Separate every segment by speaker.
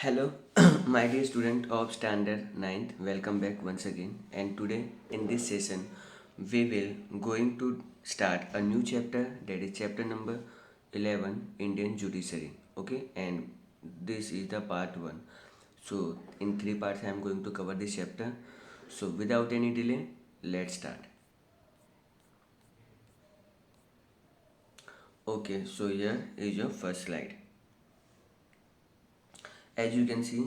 Speaker 1: Hello, my dear student of standard ninth. Welcome back once again. And today in this session, we will going to start a new chapter, that is chapter number 11, Indian Judiciary. Okay, and this is the part 1. So in 3 parts I am going to cover this chapter. So without any delay, let's start. Okay, so here is your first slide. As you can see,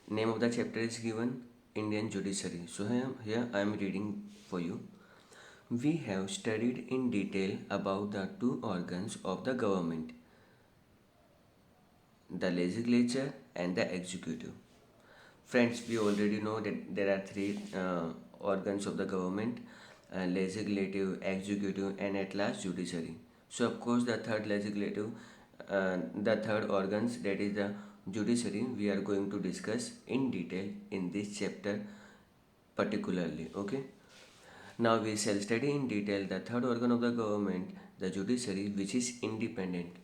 Speaker 1: name of the chapter is given, Indian Judiciary. So here I am reading for you. We have studied in detail about the two organs of the government, the legislature and the executive. Friends, we already know that there are three organs of the government: legislative, executive, and at last judiciary. So, of course, the third organs, that is the judiciary, we are going to discuss in detail in this chapter particularly. Okay. Now we shall study in detail the third organ of the government, the judiciary, which is independent,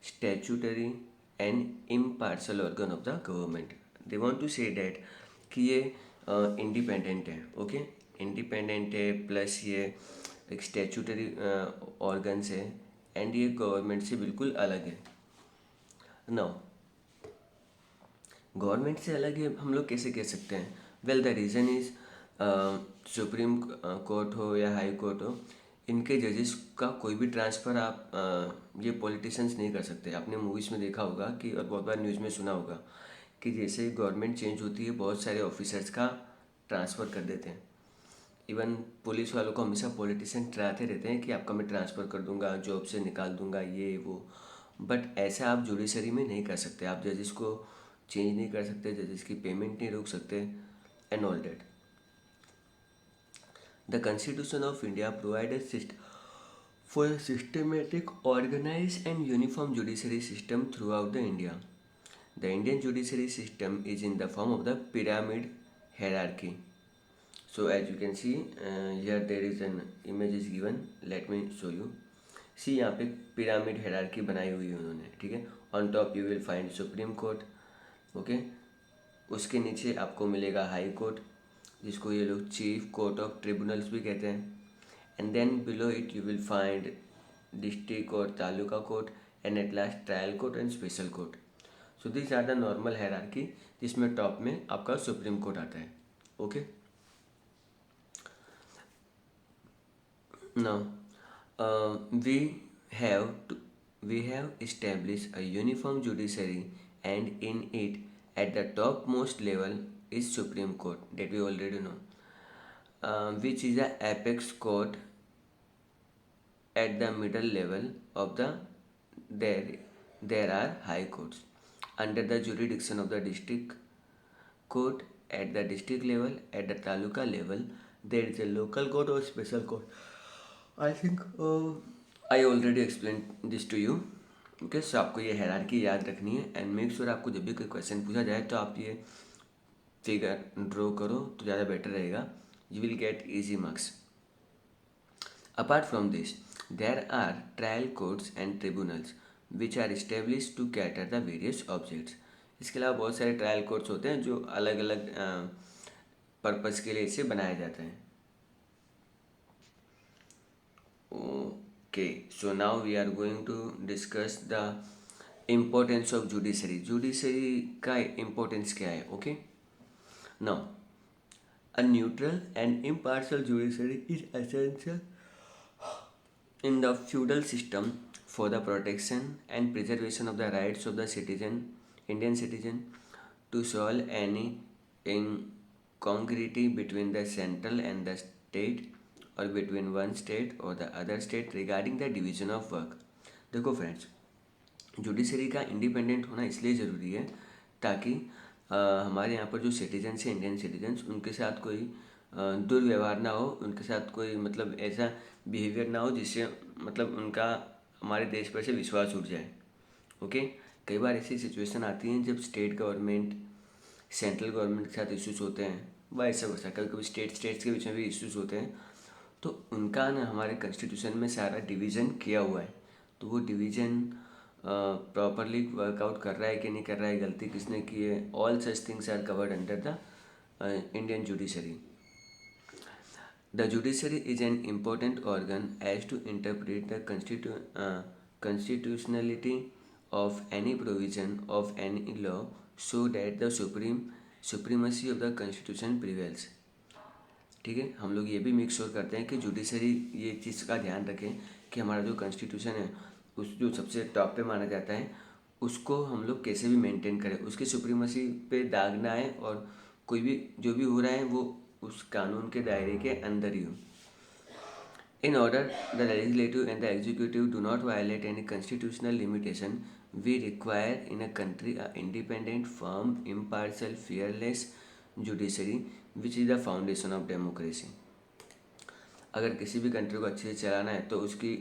Speaker 1: statutory and impartial organ of the government. They want to say that कि ये independent है, okay, independent है, plus ये एक statutory organs है, and ये government से बिल्कुल अलग है. नाउ गवर्नमेंट से अलग है हम लोग कैसे कह सकते हैं? Well, the reason is supreme court हो या हाई कोर्ट हो, इनके जजेस का कोई भी ट्रांसफ़र आप ये पॉलिटिशियंस नहीं कर सकते. आपने मूवीज़ में देखा होगा कि, और बहुत बार न्यूज़ में सुना होगा कि जैसे गवर्नमेंट चेंज होती है बहुत सारे ऑफिसर्स का ट्रांसफ़र कर देते हैं. इवन पुलिस वालों को हमेशा पॉलिटिशियन डराते रहते हैं कि आपका मैं ट्रांसफ़र कर दूंगा, जॉब से निकाल दूंगा, ये वो. बट ऐसा आप जुडिशरी में नहीं कर सकते. आप जजेस को चेंज नहीं कर सकते, जजेस की पेमेंट नहीं रोक सकते, and all that. The constitution of India provided for a systematic, organized and uniform judiciary system throughout the India. The Indian judiciary system is in the form of the pyramid hierarchy. So as you can see, here there is an image is given. Let me show you. See, यहाँ पे pyramid hierarchy बनाई हुई है उन्होंने, ठीक है. On top you will find Supreme Court, okay. उसके नीचे आपको मिलेगा हाई कोर्ट, जिसको ये लोग चीफ कोर्ट ऑफ ट्रिब्यूनल्स भी कहते हैं. And then below it you will find district court, taluka court, and at last trial court and special court. So these are the normal hierarchy, जिसमें top में आपका supreme court आता है. Okay. Now we have established a uniform judiciary, and in it at the topmost level is Supreme Court, that we already know, which is the apex court. At the middle level of the there are high courts under the jurisdiction of the district court. At the district level, at the taluka level, there is a local court or special court. I think I already explained this to you. Okay. So आपको ये hierarchy याद रखनी है, and make sure आपको जब भी कोई question पूछा जाए तो आप ये फिगर ड्रॉ करो तो ज़्यादा बेटर रहेगा. You will get easy marks. Apart from this, there are trial courts and tribunals which are established to cater the various objects. इसके अलावा बहुत सारे ट्रायल कोर्ट्स होते हैं जो अलग अलग पर्पस के लिए इसे बनाया जाता है. Okay. So now we are going to discuss the importance of judiciary. Judiciary का इम्पोर्टेंस क्या है? Okay. Now a neutral and impartial judiciary is essential in the feudal system for the protection and preservation of the rights of the Indian citizen, to solve any incongruity between the central and the state, or between one state or the other state regarding the division of work. देखो friends, judiciary का independent होना इसलिए ज़रूरी है ताकि हमारे यहाँ पर जो सिटीजन्स हैं, इंडियन सिटीजन्स, उनके साथ कोई दुर्व्यवहार ना हो, उनके साथ कोई मतलब ऐसा बिहेवियर ना हो जिससे मतलब उनका हमारे देश पर से विश्वास उठ जाए. ओके. कई बार ऐसी सिचुएशन आती हैं जब स्टेट गवर्नमेंट सेंट्रल गवर्नमेंट के साथ इश्यूज़ होते हैं, वैसा वैसा कभी कभी स्टेट्स के बीच में भी इश्यूज़ होते हैं. तो उनका ना हमारे कॉन्स्टिट्यूशन में सारा डिवीज़न किया हुआ है. तो वो डिवीज़न प्रॉपरली वर्कआउट कर रहा है कि नहीं कर रहा है, गलती किसने की है, all such things are covered under the Indian judiciary. The judiciary is an important organ as to interpret the constitutionality of any provision of any law so that the supremacy of the constitution prevails. ठीक है, हम लोग ये भी make sure करते हैं कि judiciary ये चीज़ का ध्यान रखें कि हमारा जो कॉन्स्टिट्यूशन है उस जो सबसे टॉप पे माना जाता है उसको हम लोग कैसे भी मेंटेन करें, उसकी सुप्रीमेसी पे दाग ना आए और कोई भी जो भी हो रहा है वो उस कानून के दायरे के अंदर ही हो. In order the legislative and the executive do not violate any constitutional limitation, we require in a country a independent, firm, impartial, fearless judiciary, which is the foundation of democracy. अगर किसी भी कंट्री को अच्छे से चलाना है तो उसकी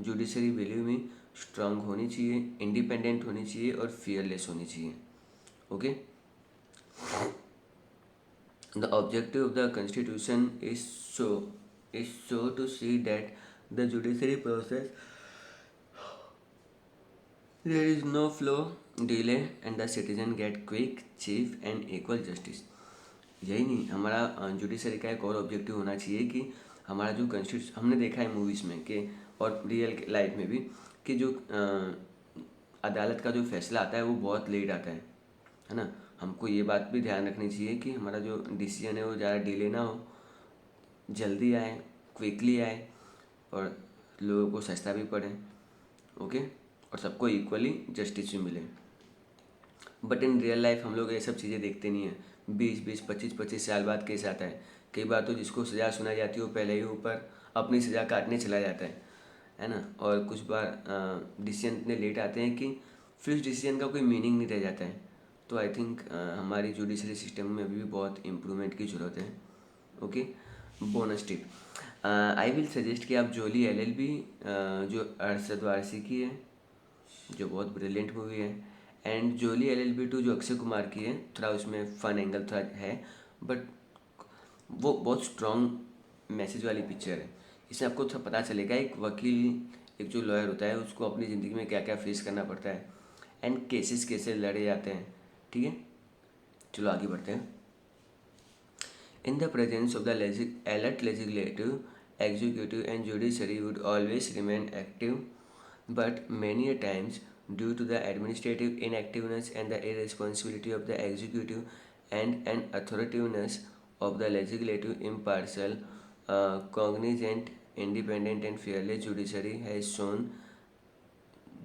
Speaker 1: जुडिशरी वैल्यू में स्ट्रांग होनी चाहिए, इंडिपेंडेंट होनी चाहिए और फियरलेस होनी चाहिए. Okay. The objective of the constitution is so to see that the judiciary process there is no flaw, delay and the citizen get quick, cheap and equal justice. यही नहीं, हमारा जुडिशरी का एक और ऑब्जेक्टिव होना चाहिए कि हमारा जो कॉन्स्टिट्यूशन हमने देखा है मूवीज़ में कि और रियल लाइफ में भी कि जो अदालत का जो फैसला आता है वो बहुत लेट आता है ना. हमको ये बात भी ध्यान रखनी चाहिए कि हमारा जो डिसीजन है वो ज़्यादा डिले ना हो, जल्दी आए, क्विकली आए और लोगों को सस्ता भी पड़े. ओके. और सबको इक्वली जस्टिस भी मिले. बट इन रियल लाइफ हम लोग ये सब चीज़ें देखते नहीं हैं. 20-20, 25-25 साल बाद केस आता है. कई बार तो जिसको सज़ा सुनाई जाती है वो पहले ही ऊपर अपनी सज़ा काटने चला जाता है ना. और कुछ बार डिसीजन इतने लेट आते हैं कि फिर उस डिसीजन का कोई मीनिंग नहीं रह जाता है. तो आई थिंक हमारी जुडिशरी सिस्टम में अभी भी बहुत इम्प्रूवमेंट की ज़रूरत है. Okay. Bonus tip, I will suggest कि आप जोली LLB जो अरशद वारसी की है जो बहुत ब्रिलियंट मूवी है, एंड जोली LLB 2 जो अक्षय कुमार की है, थोड़ा उसमें फ़न एंगल थोड़ा है बट वो बहुत स्ट्रॉन्ग मैसेज वाली पिक्चर है. इसमें आपको थोड़ा पता चलेगा एक वकील, एक जो लॉयर होता है उसको अपनी ज़िंदगी में क्या क्या फेस करना पड़ता है एंड केसेस कैसे लड़े जाते हैं. ठीक है, चलो आगे बढ़ते हैं. In the presence of the alert legislative, executive and judiciary would always remain active, but many a times due to the administrative inactiveness and the irresponsibility of the executive and an authoritativeness of the legislative, impartial, cognizant, independent and fearless judiciary has shown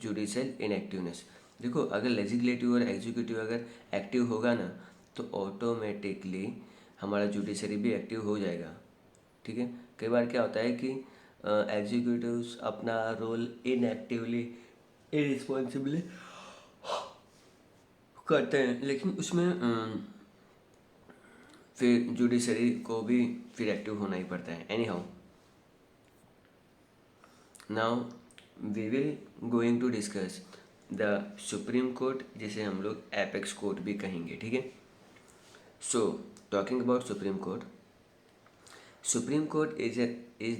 Speaker 1: judicial inactiveness. देखो, अगर legislative और executive अगर active होगा ना तो automatically हमारा judiciary भी active हो जाएगा. ठीक है. कई बार क्या होता है कि एग्जीक्यूटिव्स अपना रोल इनएक्टिवली, इरिस्पॉन्सिबली करते हैं, लेकिन उसमें फिर जुडिशरी को भी फिर एक्टिव होना ही पड़ता है. Anyhow, now we will going to discuss the supreme court, जिसे हम लोग एपेक्स कोर्ट भी कहेंगे. ठीक है. So talking about Supreme Court. Supreme Court is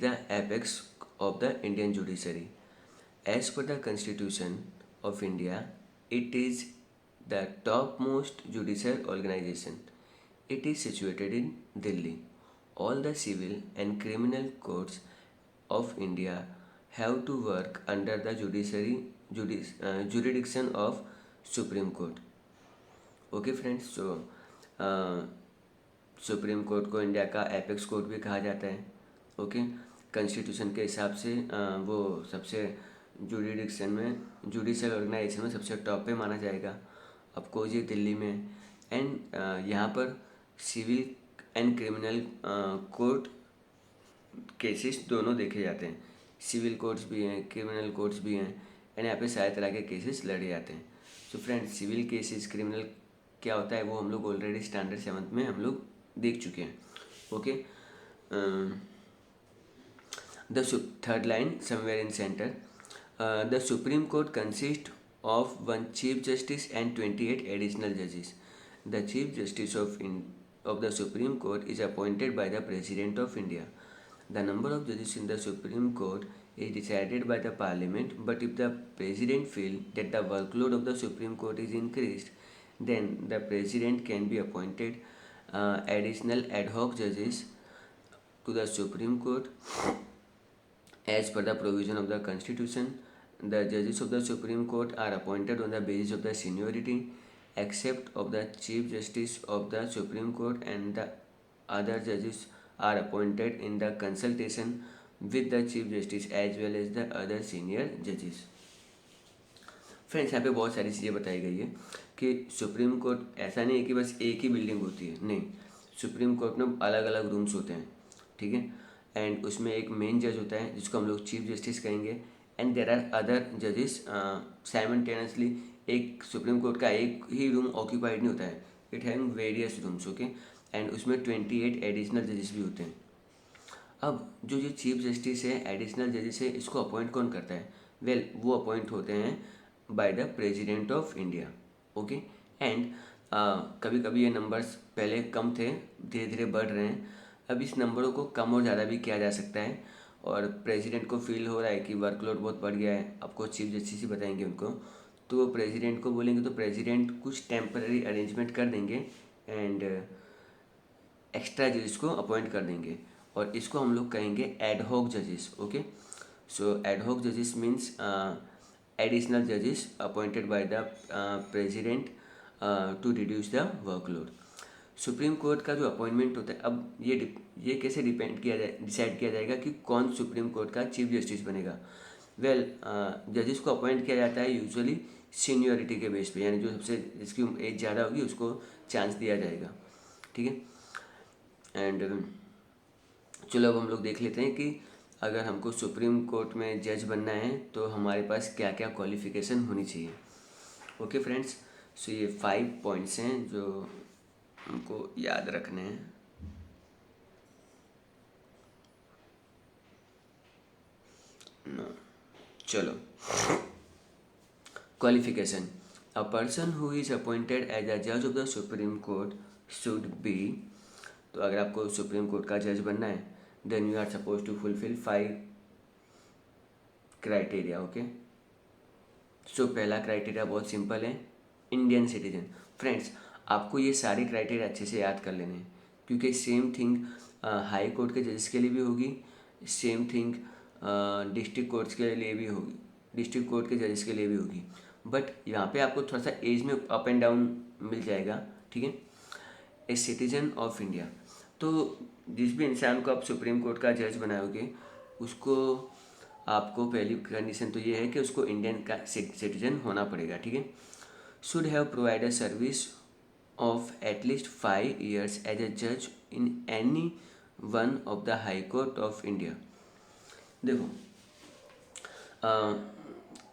Speaker 1: the apex of the Indian judiciary. As per the Constitution of India, it is the topmost judicial organization. It is situated in Delhi. All the civil and criminal courts of India have to work under the jurisdiction of Supreme Court. Okay friends, so supreme court को India का apex court भी कहा जाता है. Okay. Constitution के हिसाब से वो सबसे जुडिडिक्शन में, जुडिशल ऑर्गेनाइजेशन में सबसे टॉप पे माना जाएगा. ऑफकोर्स ये दिल्ली में. एंड यहाँ पर civil and criminal court cases दोनों देखे जाते हैं. सिविल कोर्ट्स भी हैं, क्रिमिनल कोर्ट्स भी हैं, एंड यहाँ पे सारे तरह के केसेस लड़े जाते हैं. So friends, civil cases, criminal क्या होता है वो हम लोग ऑलरेडी स्टैंडर्ड 7th में हम लोग देख चुके हैं. Okay. The third line somewhere in center, the supreme court consist of 1 chief justice and 28 additional जजेस. The chief justice of the Supreme Court is appointed by the President of India. The number of judges in the Supreme Court is decided by the parliament, but if the president feel that the workload of the Supreme Court is increased, then the president can be appointed additional ad hoc judges to the Supreme Court as per the provision of the Constitution. The judges of the Supreme Court are appointed on the basis of the seniority, except of the Chief Justice of the Supreme Court, and the other judges are appointed in the consultation with the Chief Justice as well as the other senior judges. Friends, यहाँ पे बहुत सारी चीज़ें बताई गई है कि supreme court ऐसा नहीं है कि बस एक ही बिल्डिंग होती है, नहीं, सुप्रीम कोर्ट में अलग अलग रूम्स होते हैं, ठीक है। एंड उसमें एक मेन जज होता है जिसको हम लोग चीफ जस्टिस कहेंगे, एंड देर आर अदर जजेस साइमल्टेनियसली। एक सुप्रीम कोर्ट का एक ही रूम ऑक्यूपाइड नहीं होता है, it having various rooms, okay. And उसमें 28 एडिशनल जजेस भी होते हैं। अब जो ये चीफ जस्टिस है, एडिशनल जजेस है, इसको अपॉइंट कौन करता है? वेल, वो अपॉइंट होते हैं by the president of India, okay. And कभी कभी ये नंबर्स पहले कम थे, धीरे धीरे बढ़ रहे हैं। अब इस नंबरों को कम और ज़्यादा भी किया जा सकता है, और प्रेसिडेंट को फील हो रहा है कि वर्कलोड बहुत बढ़ गया है, आपको चीफ जस्टिस ही बताएंगे उनको, तो वो प्रेसिडेंट को बोलेंगे, तो प्रेसिडेंट कुछ टेम्पररी अरेंजमेंट कर देंगे एंड एक्स्ट्रा जजेस को अपॉइंट कर देंगे, और इसको हम लोग कहेंगे एडहॉक जजेस, ओके। सो एडहॉक जजेस मीन्स एडिशनल जजेस appointed by the president to reduce the workload. Supreme court का जो अपॉइंटमेंट होता है, अब ये कैसे डिसाइड किया जाएगा कि कौन सुप्रीम कोर्ट का चीफ जस्टिस बनेगा? वेल, जजेस को अपॉइंट किया जाता है यूजुअली सीनियोरिटी के बेस पे, यानी जो सबसे जिसकी एज ज़्यादा होगी उसको चांस दिया जाएगा, ठीक है। एंड चलो अब हम लोग देख लेते हैं कि अगर हमको सुप्रीम कोर्ट में जज बनना है तो हमारे पास क्या क्या क्वालिफ़िकेशन होनी चाहिए। ओके फ्रेंड्स, सो ये 5 पॉइंट्स हैं जो हमको याद रखने हैं। चलो, qualification. A person who is appointed as a जज of the supreme court should be, तो अगर आपको सुप्रीम कोर्ट का जज बनना है then you are suppose to fulfil 5 criteria, okay. So पहला क्राइटेरिया बहुत सिंपल है, इंडियन सिटीजन। फ्रेंड्स, आपको ये सारे क्राइटेरिया अच्छे से याद कर लेने हैं, क्योंकि सेम थिंग हाई कोर्ट के जजेस के लिए भी होगी, सेम थिंग डिस्ट्रिक्ट कोर्ट्स के लिए भी होगी, डिस्ट्रिक्ट कोर्ट के जजेस के लिए भी होगी। बट यहाँ पे आपको थोड़ा सा एज में अप एंड डाउन मिल जाएगा, ठीक है। ए सिटीजन ऑफ इंडिया, तो जिस भी इंसान को आप सुप्रीम कोर्ट का जज बनाओगे उसको, आपको पहली कंडीशन तो ये है कि उसको इंडियन का सिटीजन होना पड़ेगा, ठीक है। Should have provide a service of at least 5 years as a जज in any one of the high court of India. देखो,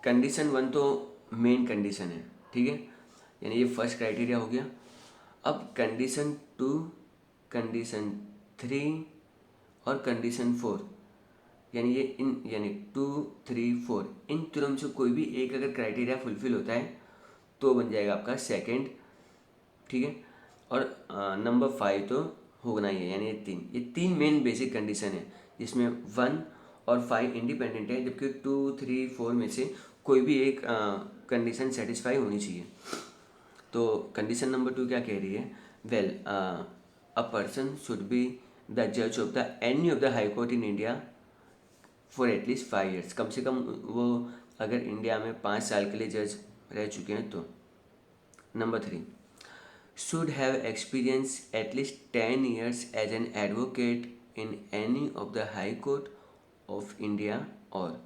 Speaker 1: कंडीशन 1 तो मेन कंडीशन है, ठीक है, यानी ये फर्स्ट क्राइटेरिया हो गया। अब कंडीशन 2, कंडीशन 3 और कंडीशन 4, यानी ये यानी 2, 3, 4 इन तीनों में से कोई भी एक अगर क्राइटेरिया फुलफिल होता है तो बन जाएगा आपका सेकंड, ठीक है। और नंबर 5 तो होना ही है, यानी ये तीन मेन बेसिक कंडीशन है, जिसमें 1 और 5 इंडिपेंडेंट है, जबकि 2, 3, 4 में से कोई भी एक कंडीशन सेटिस्फाई होनी चाहिए। तो कंडीशन नंबर 2 क्या कह रही है? Well, a person should be the जज of the any of the high court in India for at least 5 years। कम से कम वो अगर इंडिया में 5 साल के लिए जज रह चुके हैं तो। Number 3, should have experience at least 10 years as an advocate in any of the high court of India, और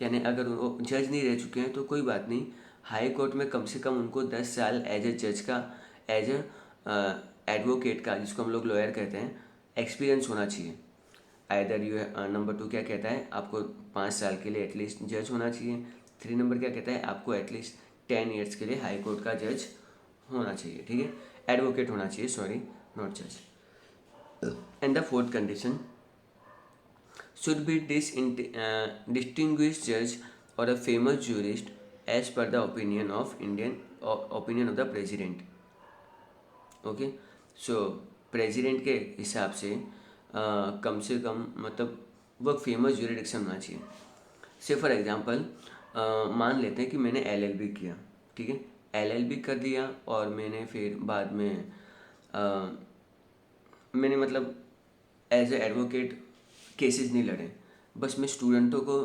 Speaker 1: यानी अगर वो जज नहीं रह चुके हैं तो कोई बात नहीं, हाई कोर्ट में कम से कम उनको 10 साल एज ए जज का, एज ए एडवोकेट का, जिसको हम लोग लॉयर कहते हैं, एक्सपीरियंस होना चाहिए। आइदर यू, नंबर 2 क्या कहता है, आपको 5 साल के लिए एटलीस्ट जज होना चाहिए। 3 नंबर क्या कहता है, आपको एटलीस्ट 10 years के लिए हाई कोर्ट का जज होना चाहिए, ठीक है, एडवोकेट होना चाहिए, सॉरी, नॉट जज। And the 4th condition, should be distinguished judge or a famous jurist as per the opinion of opinion of the president, okay. So president के हिसाब से कम से कम, मतलब वो फेमस ज्यूरिडिक्शन होना चाहिए। से फॉर एग्जांपल मान लेते हैं कि मैंने एलएलबी किया, ठीक है, एलएलबी कर दिया और मैंने फिर बाद में अ, मैंने मतलब एज ए एडवोकेट केसेस नहीं लड़े, बस मैं स्टूडेंटों को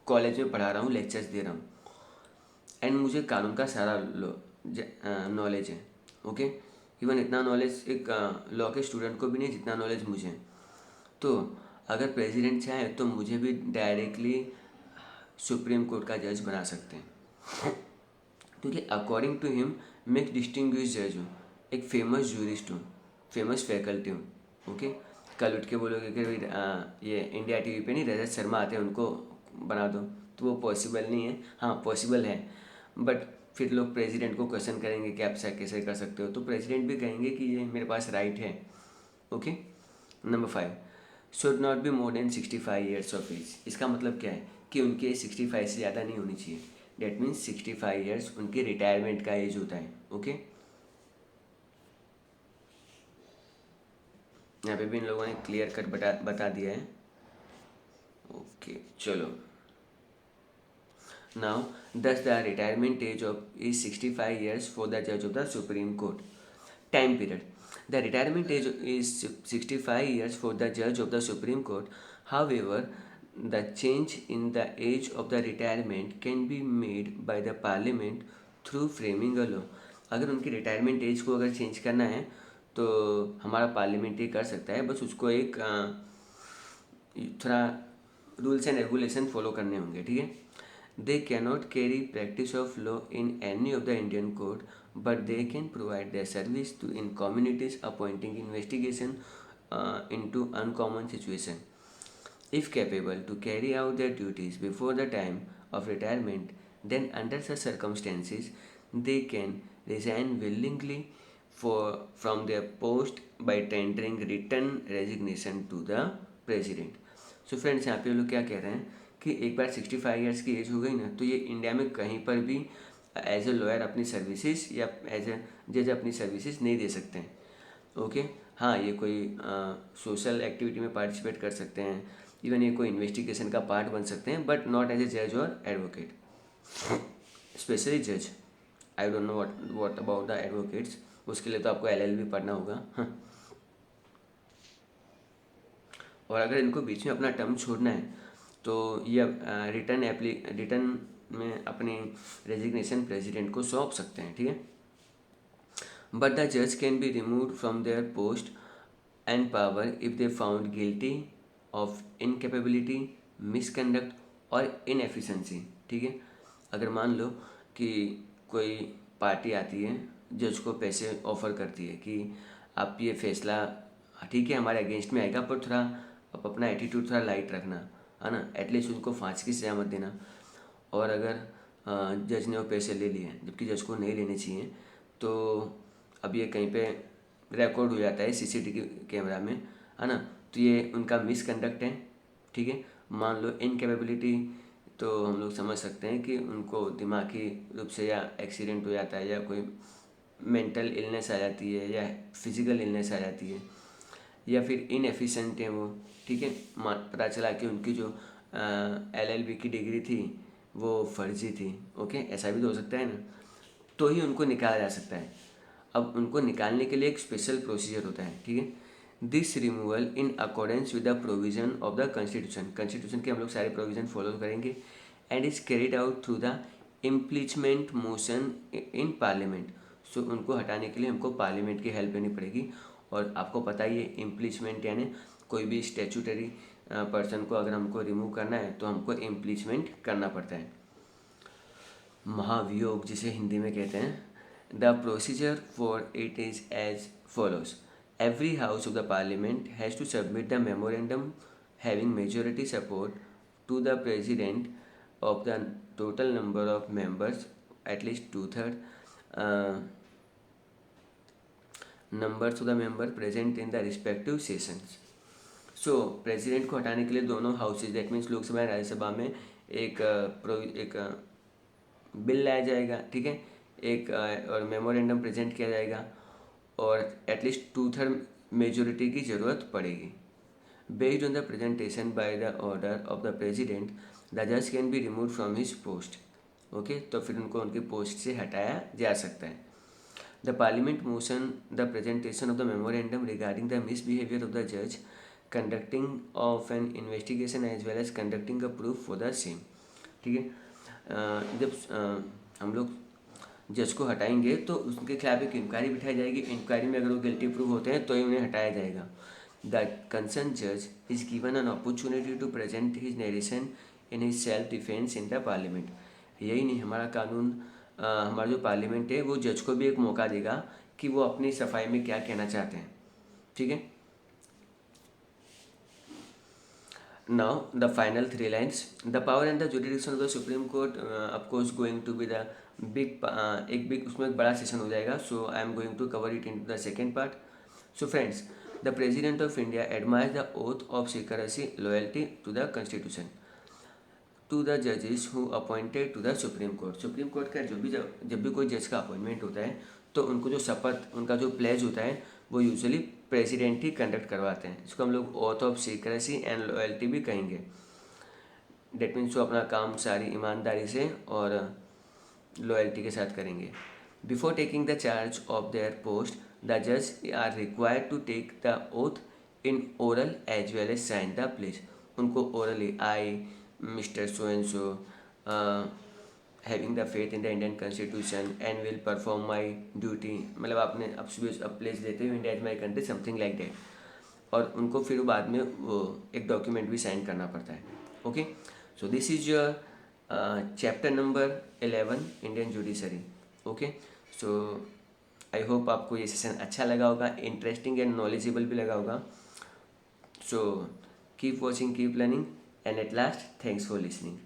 Speaker 1: कॉलेज में पढ़ा रहा हूँ, लेक्चर्स दे रहा हूँ, एंड मुझे कानून का सारा नॉलेज है, ओके। इवन इतना नॉलेज एक लॉ के स्टूडेंट को भी नहीं जितना नॉलेज मुझे है। तो अगर प्रेसिडेंट चाहे तो मुझे भी डायरेक्टली सुप्रीम कोर्ट का जज बना सकते हैं, क्योंकि अकॉर्डिंग टू हिम मैं एक डिस्टिंग्विश जज हूँ, एक फेमस जूरिस्ट हूँ, फेमस फैकल्टी हूँ, ओके। कल उठ के बोलोगे कि भाई ये इंडिया टीवी पे नहीं रजत शर्मा आते हैं उनको बना दो, तो वो पॉसिबल नहीं है। हाँ पॉसिबल है, बट फिर लोग प्रेसिडेंट को क्वेश्चन करेंगे कि आप कैसे कर सकते हो, तो प्रेसिडेंट भी कहेंगे कि ये मेरे पास राइट है, okay. Number 5, should not be more than 65 years of age. इसका मतलब क्या है कि उनकी एज 65 से ज़्यादा नहीं होनी चाहिए। डेट मीन्स 65 ईयर्स उनके रिटायरमेंट का एज होता है, ओके। यहाँ पे भी इन लोगों ने क्लियर कट बता दिया है, ओके। चलो, now thus the retirement age of is 65 years for the judge of the Supreme Court. Time period. The retirement age is 65 years for the judge of the Supreme Court. However, the change in the age of the retirement can be made by the parliament through framing a law. अगर उनकी retirement age को अगर change करना है तो हमारा parliament ये कर सकता है, बस उसको एक थोड़ा रूल्स एंड रेगुलेशन फॉलो करने होंगे, ठीक है। They cannot carry practice of law in any of the Indian court, but they can provide their service to in communities appointing investigation into uncommon situation. If capable to carry out their duties before the time of retirement, then under such circumstances they can resign willingly from their post by tendering written resignation to the president. So friends, यहाँ पे लोग क्या कह रहे हैं कि एक बार 65 years की एज हो गई ना, तो ये इंडिया में कहीं पर भी एज ए लॉयर अपनी सर्विसेज या एज ए जज अपनी सर्विसेज नहीं दे सकते हैं, ओके। हाँ, ये कोई सोशल एक्टिविटी में पार्टिसिपेट कर सकते हैं, इवन ये कोई इन्वेस्टिगेशन का पार्ट बन सकते हैं, बट नॉट एज ए जज और एडवोकेट, स्पेशली जज। I don't know what about the advocates, उसके लिए तो आपको एलएलबी पढ़ना होगा। और अगर इनको बीच में अपना टर्म छोड़ना है तो ये रिटर्न में अपनी रेजिग्नेशन प्रेसिडेंट को सौंप सकते हैं, ठीक है। बट द जज can be removed from there post and power if they found guilty of incapability, misconduct और इनएफिशिएंसी, ठीक है। अगर मान लो कि कोई पार्टी आती है, जज को पैसे ऑफर करती है कि आप ये फैसला ठीक है हमारे अगेंस्ट में आएगा, पर थोड़ा आप अपना एटीट्यूड थोड़ा लाइट रखना, है ना, एटलीस्ट उनको फांसी की सज़ा मत देना। और अगर जज ने वो पैसे ले लिए जबकि जज को नहीं लेने चाहिए, तो अब ये कहीं पे रिकॉर्ड हो जाता है सीसीटीवी कैमरा में, है ना, तो ये उनका मिसकंडक्ट है, ठीक है। मान लो इनकेपेबिलिटी, तो हम लोग समझ सकते हैं कि उनको दिमागी रूप से या एक्सीडेंट हो जाता है या कोई मेंटल इलनेस आ जाती है या फिजिकल इलनेस आ जाती है, या फिर इनएफिशिएंट है वो, ठीक है। पता चला कि उनकी जो एलएलबी की डिग्री थी वो फर्जी थी, ओके, ऐसा भी तो हो सकता है ना, तो ही उनको निकाला जा सकता है। अब उनको निकालने के लिए एक स्पेशल प्रोसीजर होता है, ठीक है। This removal in accordance with the provision of the constitution के हम लोग सारे प्रोविजन फॉलो करेंगे, and is carried out through the impeachment motion in parliament. So उनको हटाने के लिए हमको पार्लियामेंट की हेल्प लेनी पड़ेगी। और आपको पता ही है इम्पीचमेंट यानी कोई भी स्टैट्यूटरी पर्सन को अगर हमको रिमूव करना है तो हमको इम्पीचमेंट करना पड़ता है, महाभियोग जिसे हिंदी में कहते हैं। The procedure for it is as follows. Every house of the parliament has to submit the memorandum having majority support to the president of the total number of members, at least 2/3 numbers of the member present in the respective sessions. So president को हटाने के लिए दोनों houses that means Lok Sabha और राज्यसभा में एक bill लाया जाएगा, ठीक है, एक और मेमोरेंडम प्रेजेंट किया जाएगा और एटलीस्ट 2/3 मेजोरिटी की ज़रूरत पड़ेगी। Based on the presentation by the order of the president, the judge can be removed from his post. Okay तो फिर उनको उनके पोस्ट से हटाया जा सकता है. The parliament motion the presentation of the memorandum regarding the misbehaviour of the जज, conducting of an investigation as well as conducting a proof for the same. ठीक है. जब हम लोग जज को हटाएंगे तो उनके खिलाफ एक इंक्वायरी बिठाई जाएगी. इंक्वायरी में अगर वो गिल्टी प्रूव होते हैं तो ही उन्हें हटाया जाएगा. द कंसर्न जज is given an opportunity to present his narration in his self defence in the parliament. यही नहीं, हमारा कानून, हमारा जो पार्लियामेंट है वो जज को भी एक मौका देगा कि वो अपनी सफाई में क्या कहना चाहते हैं. ठीक है. Now the final three lines. The power and the jurisdiction of the Supreme Court, of course, going to be the एक बिग उसमें एक बड़ा सेशन हो जाएगा. So I am going to cover it in the second part. So friends, the president of India admires the oath of secrecy loyalty to the constitution to the जजेस who appointed to the supreme court. Supreme court का जब भी कोई जज का appointment होता है तो उनको जो शपथ, उनका जो प्लेज होता है वो यूजुअली प्रेसिडेंट ही कंडक्ट करवाते हैं. इसको हम लोग oath of secrecy and loyalty भी कहेंगे. डेट मीन्स वो अपना काम सारी ईमानदारी से और लॉयल्टी के साथ करेंगे. Before taking the charge of their post, the जज are required to take the oath in oral as well as sign the pledge. उनको orally, I mister so and so having the faith in the Indian constitution and will perform my duty, मतलब आपने अब place लेते हुए India is my country, something like that. और उनको फिर बाद में वो एक डॉक्यूमेंट भी साइन करना पड़ता है. Okay. So this is your chapter number 11, Indian judiciary. Okay. So I hope आपको ये सेशन अच्छा लगा होगा, इंटरेस्टिंग एंड नॉलेजेबल भी लगा होगा. So keep watching, keep learning, and at last thanks for listening.